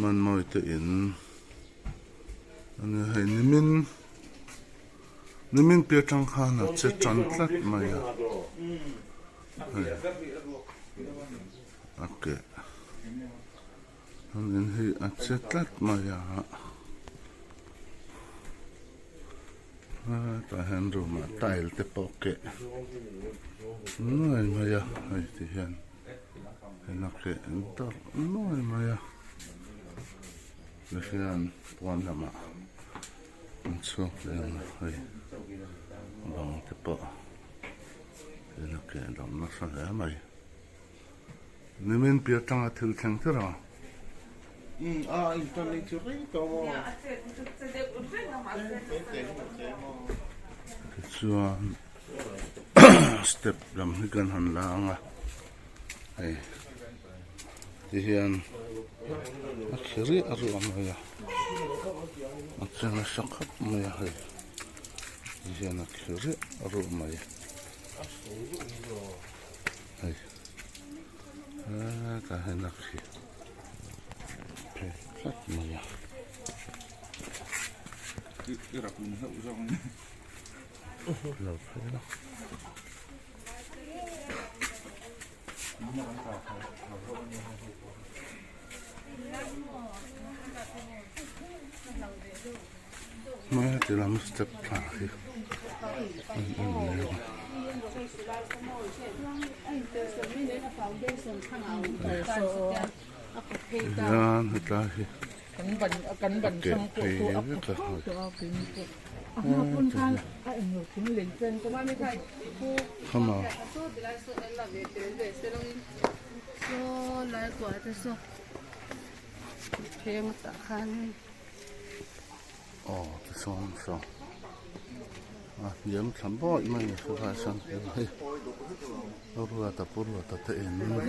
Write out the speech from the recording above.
มันมอยตัวอินอันนี้ให้นิมินเปียจังขานจะจันทร์มาอ่ะโอเคอันนี้ให้อัจฉริยะมาอ่ะแต่เห็นรูมาไต่เตปโอเคน้อยมาอ่ะไอ้ที่เห็นนักเรียนต่อน้อยมาอ่ะเรียนปวนละมามันชอบเรียนเฮ้ยบางทีปะนักเรียนดำนักสังเกตไหมนี่มันเปียจังอาทิตย์ทั้งที่เราส่วนสเต็ปลำนี้กันหันหลังอ่ะไอ้ที่เห็นนักเรียนอะไรมาอ่ะนักเรียนสักขับมาอ่ะที่เห็นนักเรียนอะไรมาอ่ะไอ้แต่เห็นนักเรียนเพลสักมาอ่ะเราเพลนะما تلا مستبقى Cắn bẩn trong cổ phun khăn ảnh hưởng đến lên trên có bao nhiêu thầy không nào số lại quả thế số thêm tạ khăn xong nhiễm thắm bội mà số hai sang cái rồi tập thế nữa